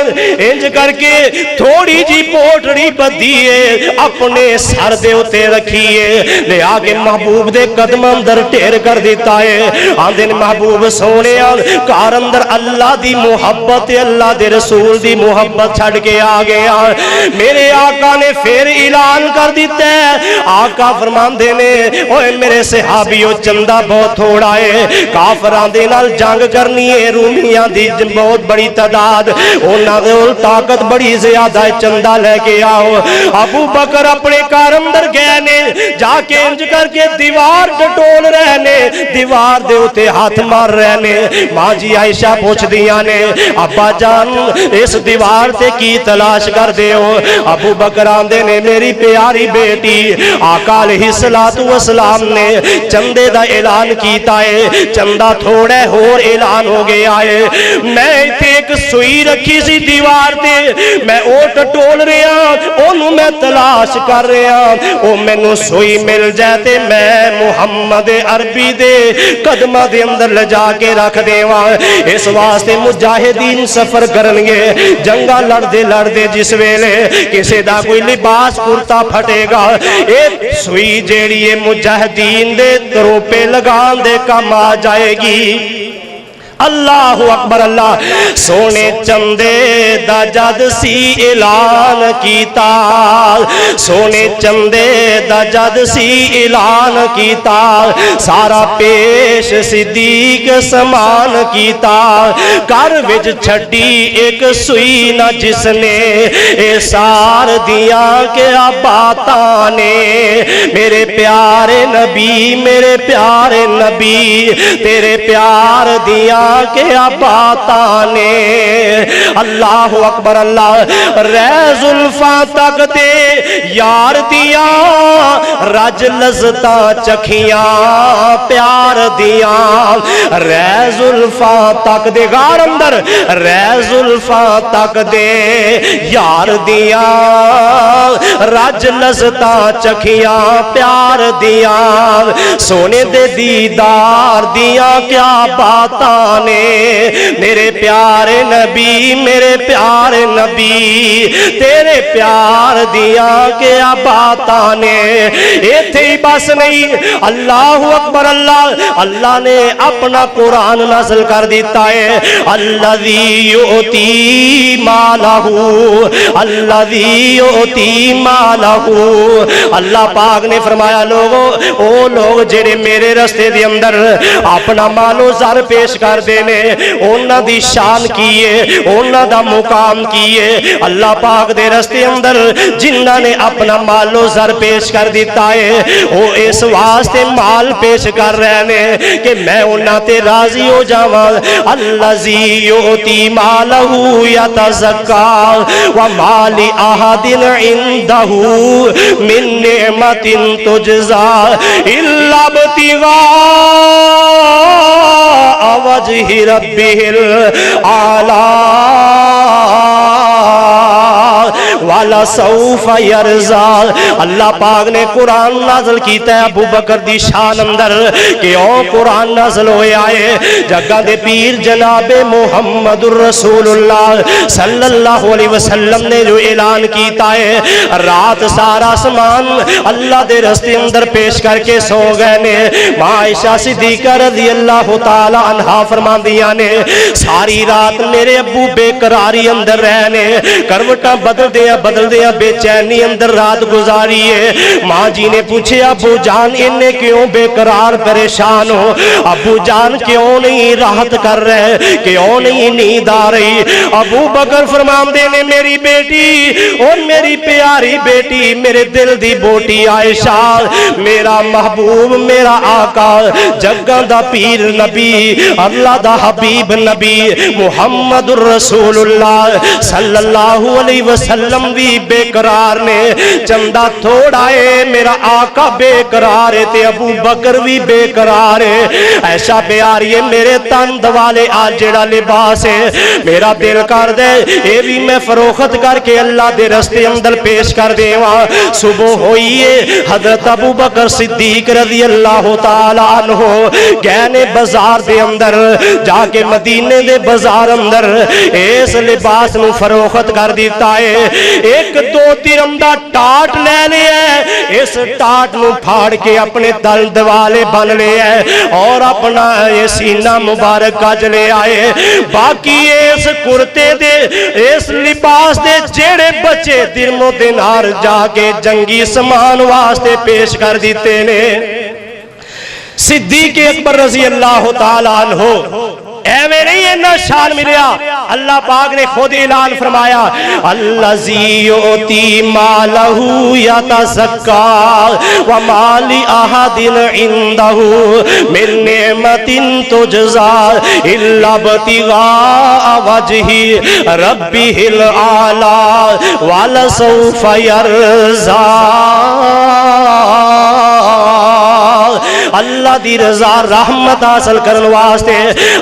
انج کر کے تھوڑی جی پوٹڑی بدھی ہے اپنے سر دے اتے رکھی ہے لے آگے محبوب دے قدم اندر ٹھیر کر دیتا ہے آندے محبوب سونے کار اندر اللہ دی محبت اللہ دے رسول دی محبت چھڑ کے آگیا میرے آقا نے پھر اعلان کر دیتا ہے آقا فرماندے نے اوے میرے صحابیوں چندہ بہت تھوڑا ہے کافران دے نال جنگ کرنی ہے رومیاں دی بہت بڑی تعداد انہاں دے طاقت بڑی زیادہ ہے چندہ لے کے آؤ ابو بکر اپنے کار اندر گئے نے جا کے انج کر کے دیوار ٹٹول رہنے دیوار دے اتے ہاتھ مار رہنے ماں جی عائشہ پوچھ دیا نے ابا جان اس دیوار تے کی تلاش کر دے ہو ابو بکر آندے نے میری پیاری بیٹی آقا علیہ السلام نے چندے دا اعلان کیتا ہے چندہ تھوڑے اور اعلان ہو گیا ہے میں ایتھے ایک سوئی رکھی سی دیوار تے میں او ٹٹول رہا انہوں میں تلاش کر رہا او میں نو سوئی مل جاتے میں محمد عربی دے قدمہ دے اندر لجا کے رکھ دیواں اس واسطے مجاہدین سفر کرنگے جنگا لڑ دے جس ویلے کسے دا کوئی لباس کرتا پھٹے گا ایک سوئی جیڑی مجاہدین دے تروپے لگان دے کم آ جائے گی اللہ اکبر اللہ سونے چندے دا جد سی اعلان کیتا سونے چندے دا جد سی اعلان کیتا سارا پیش صدیق سمان کیتا کر وچ چھٹی ایک سوئی نہ جس نے اے سار دیا کہ باتاں نے میرے پیارے نبی تیرے پیار دیا کیا باتاں نے اللہ اکبر اللہ ریز الفا تک دے یار دیا رج لذتا چکھیاں پیار دیا ریز الفا تک دے غار اندر ریز الفا تک دے یار دیا رج لذتا چکھیاں پیار دیا سونے دے دیدار دیا کیا باتاں میرے پیارے نبی تیرے پیار دیا کیا باتاں نے ایتھے ہی بس نہیں اللہ اکبر اللہ نے اپنا قرآن نازل کر دیتا ہے الذی یؤتی مالہ اللہ پاک نے فرمایا لوگوں او لوگ جڑے میرے رستے دے اندر اپنا مال و زر پیش کر دینے اونا دی شان کیے اونا دا مقام کام کیے اللہ پاک دے رستے اندر جنہاں نے اپنا مال و زر پیش کر دیتا ہے وہ اس واسطے مال پیش کر رہے ہیں کہ میں انہاں تے راضی ہو جاواں الذی یؤتی مالہ یتزکا وما لأحد عنده من نعمت تجزا الا ابتغاء وجه ربه الاعلی وَلَسَوْفَ يَرْضَىٰ اللہ پاک نے قرآن نازل کیتا ہے ابو بکر دی شان اندر کہ او قرآن نازل ہوئے آئے جگہ دے پیر جناب محمد الرسول اللہ صلی اللہ علیہ وسلم نے جو اعلان کیتا ہے رات سارا سامان اللہ دے رستے اندر پیش کر کے سو گئے نے عائشہ صدیقہ رضی اللہ تعالی عنہا فرماندیاں نے ساری رات میرے ابو بے قراری اندر رہنے کروٹاں بدل دیا بے چینی اندر رات گزاری ہے ماں جی نے پوچھے ابو جان انہیں کیوں بے قرار پریشان ہو ابو جان کیوں نہیں راحت کر رہے کیوں نہیں نیند آ رہی ابو بکر فرماندے نے میری بیٹی اور میری پیاری بیٹی میرے دل دی بوٹی عائشہ میرا محبوب میرا آقا جگہ دا پیر نبی اللہ دا حبیب نبی محمد الرسول اللہ صلی اللہ علیہ وسلم بھی بے قرار نے چندہ تھوڑا ہے میرا آقا بے قرار ہے تے ابو بکر بھی بے قرار ہے ایسا پیاری ہے میرے تن دوالے آج جڑا لباس ہے میرا دل کر دے اے بھی میں فروخت کر کے اللہ دے رستے اندر پیش کر دے وہاں صبح ہوئیے حضرت ابو بکر صدیق رضی اللہ تعالیٰ عنہ گہنے بازار دے اندر جا کے مدینے دے بازار اندر اس لباس نو فروخت کر دیتا ہے ایک دو ترمدہ ٹاٹ لے لیا اس ٹاٹ نو پھاڑ کے اپنے دل دوالے بن لیا اور اپنا یہ سینہ مبارک کج لے آئے باقی اس کرتے دے اس لباس دے جیڑے بچے درم و دینار جا کے جنگی سامان واسطے پیش کر دیتے نے صدیق اکبر رضی اللہ تعالیٰ عنہ ایویں نہیں اتنا شان ملیا اللہ پاک نے خود اعلان فرمایا الذی یؤتی مالہ یتزکا وما لأحد عنده من نعمت تجزا الا ابتغاء وجہ ربہ الاعلی ولسوف یرضیٰ اللہ دی رضا رحمت حاصل کرنے واسطے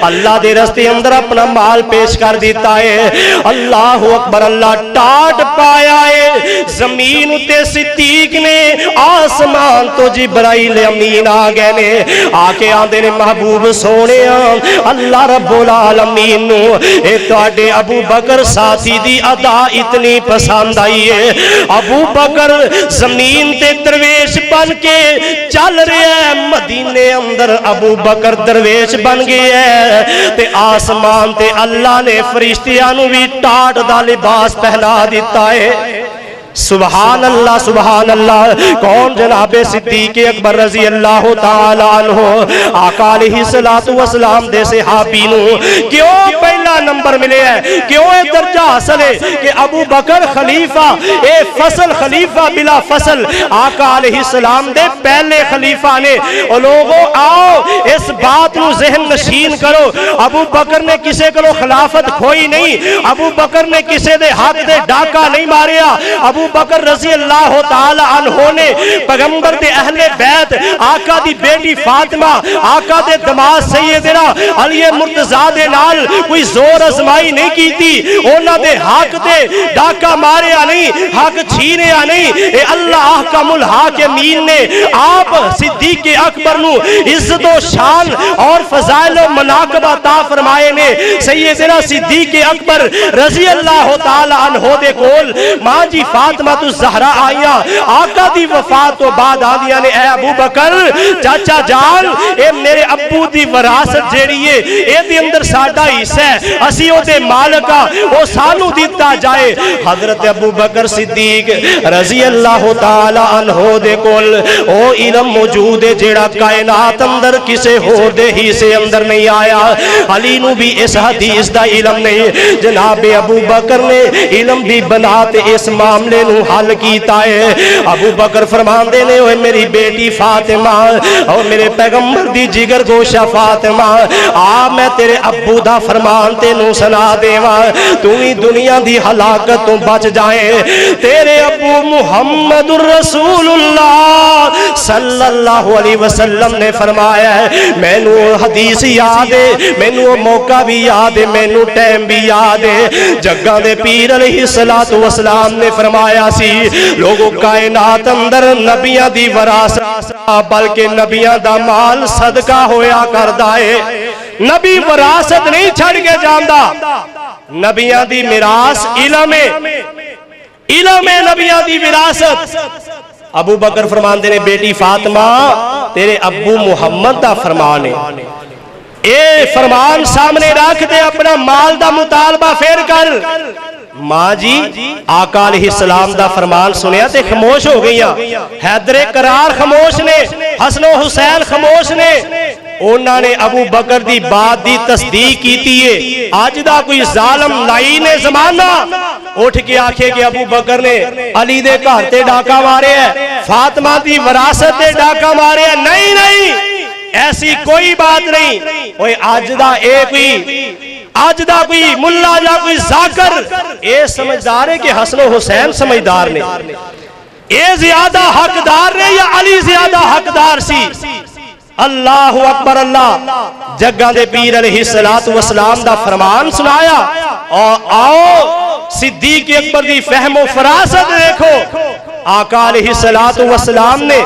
اللہ دے رستے اندر اپنا مال پیش کر دیتا ہے اللہ اکبر اللہ ٹاٹ پایا ہے زمین تے صدیق نے آسمان تو جبرائیل امین آ گئے نے آ کے آندے نے محبوب سونے اللہ رب العالمین نو اے تواڈے ابو بکر ساتھی دی ادا اتنی پسند آئی ہے ابو بکر زمین تے درویش بن کے چل رہے ہیں مدینے اندر ابو بکر درویش بن گئے ہے تے آسمان تے اللہ نے فرشتیاں نو بھی ٹاٹ دا لباس پہنا دیتا ہے سبحان اللہ کون جناب صدیق اکبر رضی اللہ تعالیٰ عنہ آقا علیہ السلام دے صحابی نو کیوں پہلا نمبر ملے ہے کیوں اے درجہ حاصل ہے کہ ابو بکر خلیفہ اے فصل خلیفہ بلا فصل آقا علیہ السلام دے پہلے خلیفہ نے اور لوگوں آؤ اس بات نو ذہن نشین کرو ابو بکر نے کسے کو خلافت کھوئی نہیں ابو بکر نے کسے دے حق دے ڈاکہ نہیں ماریا ابو بکر رضی اللہ تعالی عنہ نے پیغمبر دے اہل بیت آقا دی بیٹی فاطمہ آقا دے دماغ سیدنا علی مرتضیٰ دے نال کوئی زور ازمائی نہیں کی تھی اونا دے حق دے ڈاکہ ماریا نہیں حق چھینیا نہیں اے اللہ احکم الحاکمین نے آپ صدیق اکبر نو عزت و شان اور فضائل و مناقب عطا فرمائے نے سیدنا صدیق اکبر رضی اللہ تعالی عنہ دے کول ماں جی فاطمہ فاطمہ الزہرا آئیاں آقا دی وفات تو بعد آدیاں نے اے ابو بکر چاچا جان اے میرے ابو دی وراثت جیڑی ہے اے دی اندر ساڈا حصہ ہے اسی او دے مالک ہاں او سانو دیتا جائے. حضرت ابو بکر صدیق رضی اللہ تعالی عنہ دے کول او علم موجود ہے جیڑا کائنات اندر کسے ہور دے حصے اندر نہیں آیا. علی نو بھی اس حدیث دا علم نہیں. جناب ابو بکر نے علم دی بنا تے اس معاملے نو حل کیتا ہے. ابو بکر فرماندے نے اوے میری بیٹی فاطمہ اور میرے پیغمبر دی جگر گوشہ فاطمہ آ میں تیرے ابو دا فرمان تینوں سنا دیواں تو ہی دنیا دی ہلاکت تو بچ جائے. تیرے ابو محمد الرسول اللہ صلی اللہ علیہ وسلم نے فرمایا ہے مینوں حدیث یاد ہے مینوں موقع بھی یاد ہے مینوں ٹائم بھی یاد ہے. جگہ دے پیر علیہ الصلوۃ والسلام نے فرمایا سی لوگوں کائنات اندر نبیاں دی وراثت بلکہ نبیاں دا مال صدقہ ہویا کردا ہے. نبی وراثت نہیں چھڑ کے جاندا نبیاں دی میراث علم ہے علم ہے نبیاں دی وراثت. ابو بکر فرماندے نے بیٹی فاطمہ تیرے ابو محمد دا فرمان ہے اے فرمان سامنے رکھ دے اپنا مال دا مطالبہ پھر کر. ماں جی آقا علیہ السلام دا فرمان سنیا تے خاموش ہو گئیاں. حیدر کرار خاموش نے حسن و حسین خاموش نے. انہاں نے ابو بکر دی بات دی تصدیق کیتی ہے. آج دا کوئی ظالم لعین زمانہ اٹھ کے آکھے کہ ابو بکر نے علی دے گھر تے ڈاکہ مارے ہے فاطمہ دی وراثت تے ڈاکہ مارے ہے. نہیں نہیں ایسی کوئی بات نہیں. اوے آج دا کوئی ملا یا کوئی ذاکر اے سمجھدار ہے کہ حسن و حسین سمجھدار نے اے زیادہ حقدار نے یا علی زیادہ حقدار سی. اللہ اکبر. اللہ جگہ دے پیر علیہ السلام دا فرمان سنایا اور آؤ صدیق اکبر دی فہم و فراست دیکھو. آقا علیہ السلام نے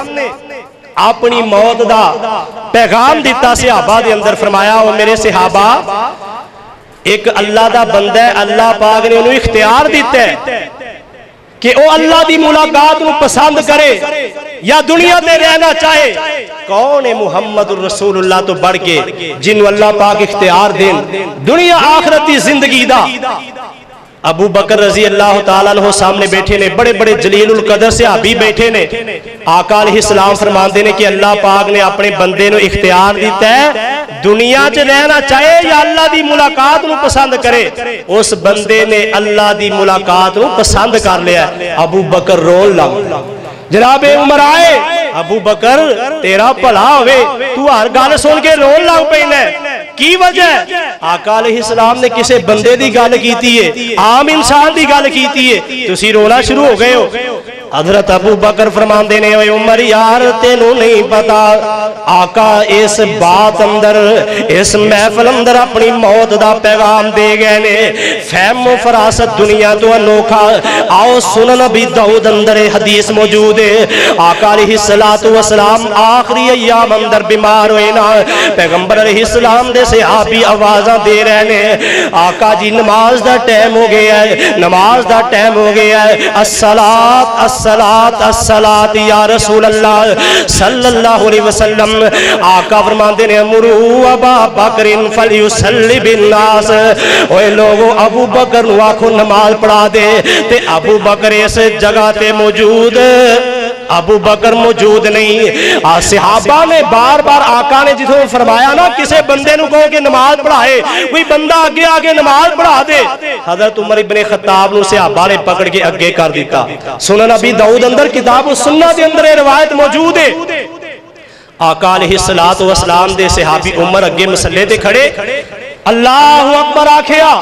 اپنی موت دا پیغام دیتا صحابہ دے اندر فرمایا او میرے صحابہ ایک اللہ دا بندہ ہے اللہ پاک نے انہوں اختیار دیتا ہے کہ او اللہ دی ملاقات نو پسند کرے یا دنیا تے رہنا چاہے. کون ہے محمد الرسول اللہ تو بڑھ کے جنہوں اللہ پاک اختیار دیں دنیا آخرتی زندگی دا. ابو بکر رضی اللہ تعالیٰ عنہ سامنے بیٹھے نے بڑے بڑے جلیل القدر صحابی بیٹھے نے. آقا علیہ السلام فرماندے نے کہ اللہ پاک نے اپنے بندے نو اختیار دیتا ہے دنیا چ رہنا چاہے یا اللہ دی ملاقات نو پسند کرے. اس بندے نے اللہ دی ملاقات نو پسند کر لیا. ابو بکر رون لگ. جناب عمر آئے ابو بکر تیرا بھلا ہوئے تو ہر گل سن کے رون لگ پینا کی وجہ ہے. آقا علیہ السلام نے کسے بندے دی گل کیتی ہے عام انسان دی گل کیتی ہے تسی رونا شروع ہو گئے ہو. حضرت ابو بکر فرماندے نے اے عمر یار تینوں نہیں پتا آقا اس بات اندر اس محفل اندر اپنی موت دا پیغام دے گئے نے. فہم و فراست دنیا تو انوکھا. آؤ سنن ابی داؤد اندر حدیث موجود ہے آقا علیہ السلام آخری ایام اندر بیمار ہوئے نا. پیغمبر علیہ السلام دے صحابی آوازاں دے رہے نے آقا جی نماز دا ٹائم ہو گیا ہے نماز دا ٹائم ہو گیا ہے. الصلاۃ الصلاۃ الصلاۃ یا رسول اللہ صلی اللہ علیہ وسلم. آقا فرماندے نے امروا ابا بکر فلیصلی بالناس. اوے لوگو ابو بکر نو آکھو نماز پڑھا دے. تے ابو بکر اس جگہ تے موجود ابو بکر موجود نہیں. صحابہ نے بار بار آقا نے جتوں فرمایا نا کسے بندے نو کہو کہ نماز پڑھائے کوئی بندہ آگے آگے نماز پڑھا دے. حضرت عمر ابن خطاب نو صحابہ نے پکڑ کے اگے کر دیتا. سنن ابی داؤد اندر کتاب السنہ دے اندر روایت موجود ہے. آقا علیہ السلام دے صحابی عمر اگے مسلے تے کھڑے اللہ اکبر آکھیا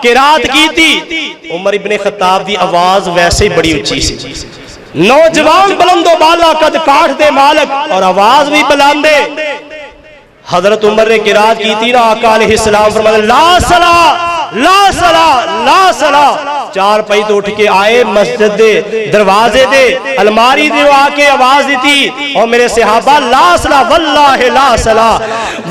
قرات کیتی. عمر ابن خطاب دی آواز ویسے بڑی اونچی سی. نوجوان بلند و بالا قد کاٹ دے مالک اور آواز بھی بلندے. حضرت عمر نے قرات کیتی نا آقا علیہ السلام فرمایا لا صلاۃ لا صلاۃ لا صلاۃ. چار پئی تو اٹھ کے آئے مسجد دے دروازے دے الماری دے آ کے آواز دیتی اور میرے صحابہ لا صلاۃ واللہ لا صلاۃ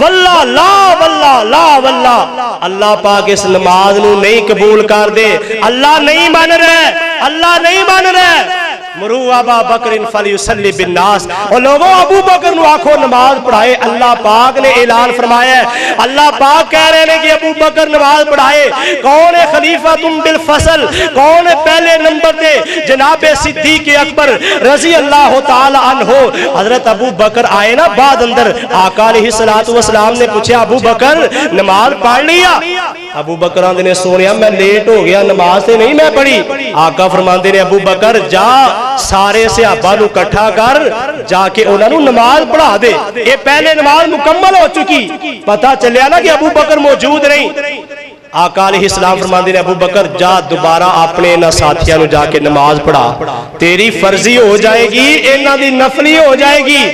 واللہ لا واللہ لا واللہ. اللہ پاک اس نماز نو نہیں قبول کر دے اللہ نہیں مان رہے اللہ نہیں مان رہے مرو ابا بکر فلیصلی بالناس اور لوگوں ابو بکر نو آکھو نماز پڑھائے اللہ پاک نے اعلان فرمایا ہے اللہ پاک کہہ رہے ہیں کہ ابو بکر نماز پڑھائے کون ہے خلیفہ تم بالفصل کون ہے پہلے نمبر دے جناب صدیق اکبر رضی اللہ تعالی عنہ حضرت ابو بکر آئے نا بعد اندر آقا علیہ السلام نے پوچھا ابو بکر نماز پڑھ لیا ابو بکر آندے نے سونیا میں لیٹ ہو گیا نماز سے نہیں میں پڑھی آقا فرماندے نے ابو بکر جا سارے صحابہ نو کٹھا کر جا کے انہاں نو نماز پڑھا دے یہ پہلے نماز مکمل ہو چکی پتہ چلیا نا کہ ابو بکر موجود نہیں آقا علیہ السلام فرماندے نے ابو بکر جا دوبارہ اپنے انہاں ساتھیاں نو جا کے نماز پڑھا تیری فرضی ہو جائے گی انہاں دی نفلی ہو جائے گی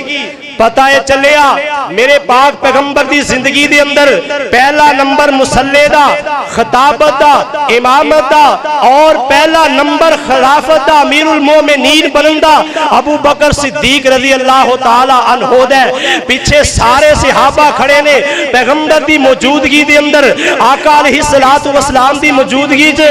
پتہ ہے چلیا میرے پاک پیغمبر دی زندگی دے اندر پہلا نمبر مصلی دا خطابت دا امامت دا اور پہلا نمبر خلافت دا امیر المومنین بنندا ابو بکر صدیق رضی اللہ تعالی عنہ دے پیچھے سارے صحابہ کھڑے نے پیغمبر دی موجودگی دے اندر آقا علیہ السلام دی موجودگی چ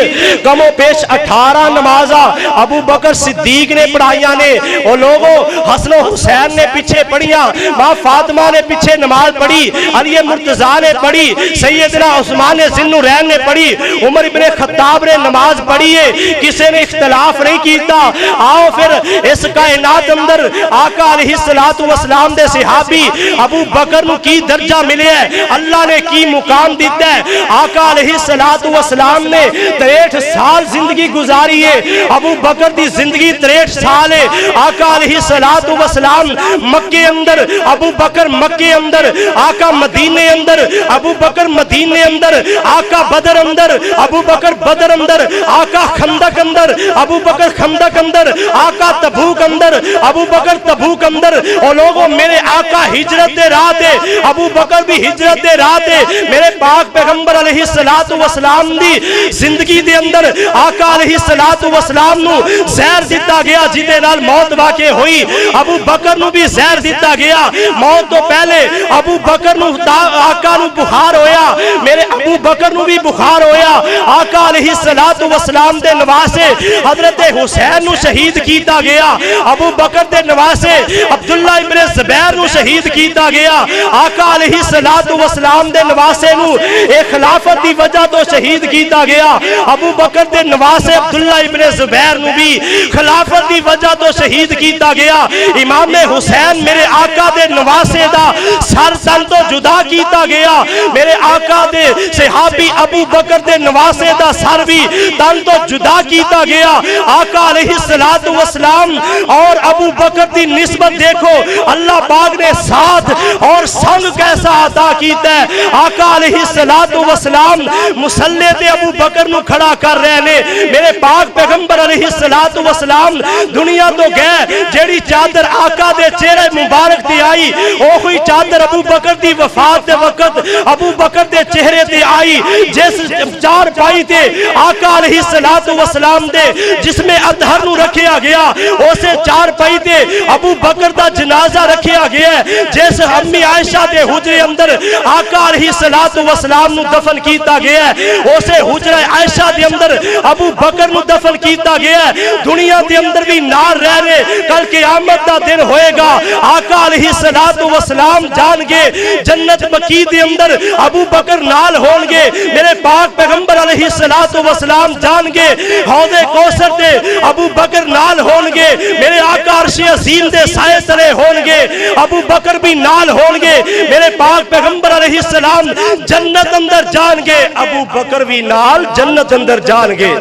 کم و بیش 18 نمازاں ابو بکر صدیق نے پڑھائیاں نے اور لوگوں حسن و حسین نے پیچھے پڑھی ماں فاطمہ نے پیچھے نماز پڑھی علی مرتضیٰ نے پڑھی سیدنا عثمان ذی النورین نے پڑھی عمر ابن خطاب نے نماز پڑھی ہے کسی نے اختلاف نہیں کیتا آؤ پھر اس کائنات اندر آقا علیہ السلام دے صحابی ابو بکر نو کی درجہ ملے ہے اللہ نے کی مقام دیتا ہے آقا علیہ السلام نے 63 سال زندگی گزاری ہے ابو بکر دی زندگی 63 سال ہے آقا علیہ السلام مکے اندر ابو بکر مکے اندر آقا مدینے اندر ابو بکر مدینے اندر آقا بدر اندر ابو بکر بدر اندر آقا خندق اندر ابو بکر خندق اندر آقا تبوک اندر ابو بکر تبوک اندر اور لوگوں میرے آقا ہجرت دے راہ تے ابو بکر بھی ہجرت دے راہ تے میرے پاک پیغمبر علیہ السلام دی زندگی دے اندر آقا علیہ السلام نو زہر دیتا گیا جیدے نال موت واقع ہوئی ابو بکر نو بھی زہر دیتا گیا موت تو پہلے ابو بکر نو آقا نو بخار ہویا میرے ابو بکر نو بھی بخار ہویا آقا علیہ السلام دے نواسے حضرت حسین نو شہید کیتا گیا ابو بکر دے نواسے عبداللہ ابن زبیر نو شہید کیتا گیا آقا علیہ السلام دے نواسے نو ایک خلافت دی وجہ تو شہید کیتا گیا ابو بکر دے نواسے عبداللہ ابن زبیر نو بھی خلافت دی وجہ تو شہید کیتا گیا امام حسین میرے آقا دے نواسے دا سر تن تو جدا کیتا گیا میرے آقا دے صحابی ابو بکر دے نواسے دا سر بھی تن تو جدا کیتا گیا آقا علیہ السلام اور ابو بکر دی نسبت دیکھو اللہ پاک نے ساتھ اور سنگ کیسا عطا کیتا ہے آقا علیہ السلام مصلی تے ابو بکر نو کھڑا کر رہے نے میرے پاک پیغمبر علیہ السلام دنیا تو گئے جیڑی چادر آقا دے چہرے مبارک تے آئی اوہی چادر ابو بکر دی وفات دے وقت ابو بکر دے چہرے تے آئی جس چار پائی تے آقا علیہ السلام دے جس میں ادھر نو رکھیا گیا اسے چار پائی تے ابو بکر دا جنازہ رکھیا گیا ہے جس امی عائشہ دے حجرے اندر آقا علیہ السلام نو دفن کیتا گیا ہے اسے حجرہ عائشہ دے اندر ابو بکر نو دفن کیتا گیا ہے دنیا دے اندر بھی نار رہنے کل قیامت دا دن ہوئے گا آقا علیہ السلام جان گے جنت بقیع دے اندر ابو بکر نال ہون گے میرے پاک پیغمبر علیہ السلام جان گے حوض کوثر دے ابو بکر نال ہون گے میرے آقا عرش عظیم دے سائے تلے ہون گے ابو بکر بھی نال ہون گے میرے پاک پیغمبر علیہ السلام جنت اندر جان گے ابو بکر بھی نال جنت اندر جان گے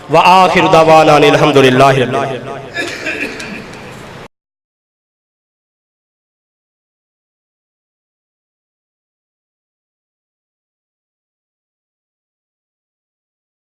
وآخر دعوانا الحمدللہ رب العالمین